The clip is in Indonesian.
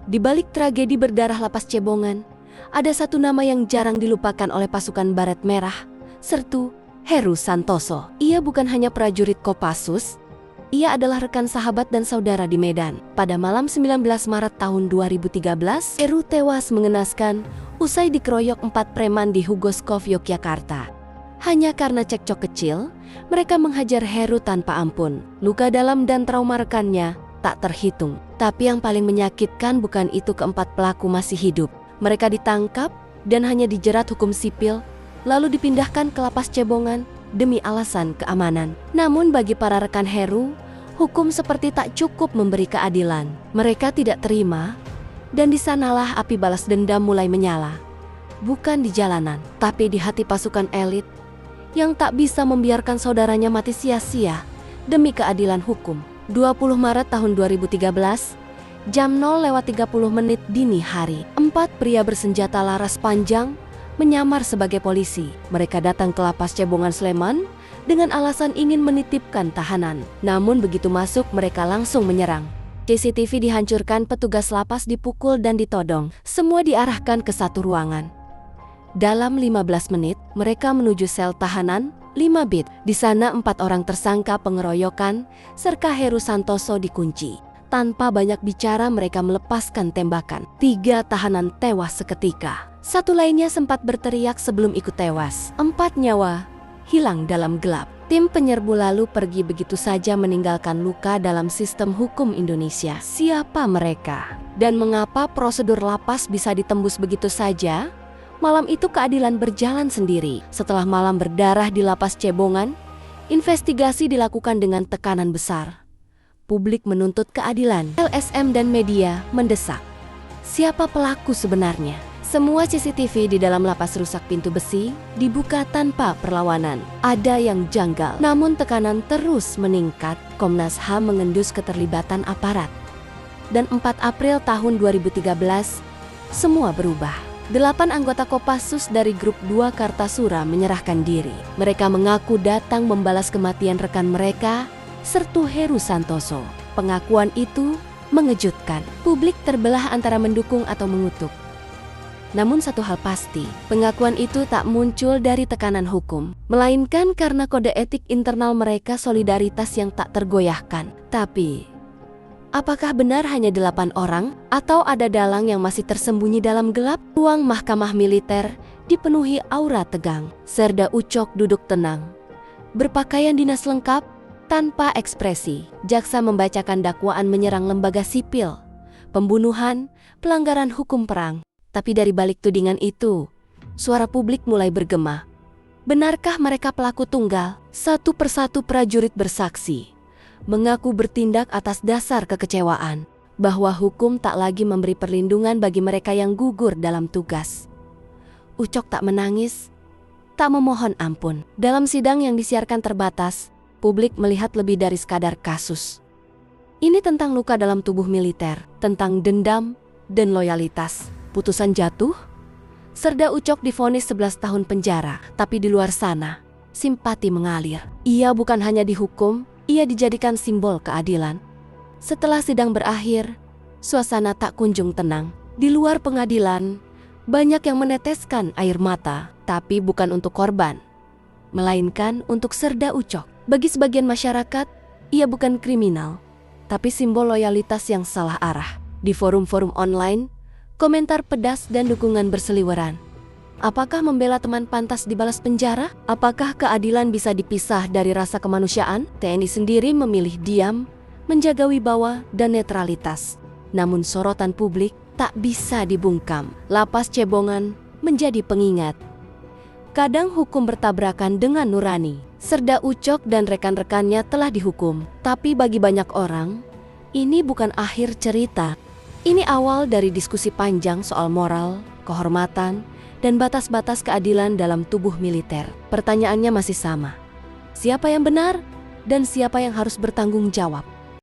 Di balik tragedi berdarah Lapas Cebongan, ada satu nama yang jarang dilupakan oleh pasukan Baret Merah, Sertu Heru Santoso. Ia bukan hanya prajurit Kopassus, ia adalah rekan sahabat dan saudara di Medan. Pada malam 19 Maret tahun 2013, Heru tewas mengenaskan usai dikeroyok 4 preman di Hugoskov, Yogyakarta. Hanya karena cekcok kecil, mereka menghajar Heru tanpa ampun. Luka dalam dan trauma rekannya tak terhitung. Tapi yang paling menyakitkan bukan itu, keempat pelaku masih hidup. Mereka ditangkap dan hanya dijerat hukum sipil, lalu dipindahkan ke Lapas Cebongan demi alasan keamanan. Namun bagi para rekan Heru, hukum seperti tak cukup memberi keadilan. Mereka tidak terima, dan di sanalah api balas dendam mulai menyala. Bukan di jalanan, tapi di hati pasukan elit yang tak bisa membiarkan saudaranya mati sia-sia demi keadilan hukum. 20 Maret tahun 2013, jam 0:30 dini hari, 4 pria bersenjata laras panjang menyamar sebagai polisi. Mereka datang ke Lapas Cebongan Sleman dengan alasan ingin menitipkan tahanan. Namun begitu masuk, mereka langsung menyerang. CCTV dihancurkan, petugas lapas dipukul dan ditodong. Semua diarahkan ke satu ruangan. Dalam 15 menit, mereka menuju sel tahanan 5 bit. Di sana 4 orang tersangka pengeroyokan serta Heru Santoso dikunci. Tanpa banyak bicara, mereka melepaskan tembakan. 3 tahanan tewas seketika. 1 lainnya sempat berteriak sebelum ikut tewas. 4 nyawa hilang dalam gelap. Tim penyerbu lalu pergi begitu saja meninggalkan luka dalam sistem hukum Indonesia. Siapa mereka? Dan mengapa prosedur lapas bisa ditembus begitu saja? Malam itu keadilan berjalan sendiri. Setelah malam berdarah di Lapas Cebongan, investigasi dilakukan dengan tekanan besar. Publik menuntut keadilan. LSM dan media mendesak. Siapa pelaku sebenarnya? Semua CCTV di dalam lapas rusak, pintu besi dibuka tanpa perlawanan. Ada yang janggal, namun tekanan terus meningkat. Komnas HAM mengendus keterlibatan aparat. Dan 4 April tahun 2013, semua berubah. 8 anggota Kopassus dari grup 2 Kartasura menyerahkan diri. Mereka mengaku datang membalas kematian rekan mereka, Sertu Heru Santoso. Pengakuan itu mengejutkan. Publik terbelah antara mendukung atau mengutuk. Namun satu hal pasti, pengakuan itu tak muncul dari tekanan hukum, melainkan karena kode etik internal mereka, solidaritas yang tak tergoyahkan. Tapi apakah benar hanya 8 orang, atau ada dalang yang masih tersembunyi dalam gelap? Ruang mahkamah militer dipenuhi aura tegang. Serda Ucok duduk tenang, berpakaian dinas lengkap, tanpa ekspresi. Jaksa membacakan dakwaan menyerang lembaga sipil, pembunuhan, pelanggaran hukum perang. Tapi dari balik tudingan itu, suara publik mulai bergema. Benarkah mereka pelaku tunggal? Satu persatu prajurit bersaksi, mengaku bertindak atas dasar kekecewaan, bahwa hukum tak lagi memberi perlindungan bagi mereka yang gugur dalam tugas. Ucok tak menangis, tak memohon ampun. Dalam sidang yang disiarkan terbatas, publik melihat lebih dari sekadar kasus. Ini tentang luka dalam tubuh militer, tentang dendam dan loyalitas. Putusan jatuh, Serda Ucok divonis 11 tahun penjara, tapi di luar sana, simpati mengalir. Ia bukan hanya dihukum, ia dijadikan simbol keadilan. Setelah sidang berakhir, suasana tak kunjung tenang. Di luar pengadilan, banyak yang meneteskan air mata, tapi bukan untuk korban, melainkan untuk Serda Ucok. Bagi sebagian masyarakat, ia bukan kriminal, tapi simbol loyalitas yang salah arah. Di forum-forum online, komentar pedas dan dukungan berseliweran. Apakah membela teman pantas dibalas penjara? Apakah keadilan bisa dipisah dari rasa kemanusiaan? TNI sendiri memilih diam, menjaga wibawa dan netralitas. Namun sorotan publik tak bisa dibungkam. Lapas Cebongan menjadi pengingat. Kadang hukum bertabrakan dengan nurani. Serda Ucok dan rekan-rekannya telah dihukum. Tapi bagi banyak orang, ini bukan akhir cerita. Ini awal dari diskusi panjang soal moral, kehormatan, dan batas-batas keadilan dalam tubuh militer. Pertanyaannya masih sama. Siapa yang benar dan siapa yang harus bertanggung jawab?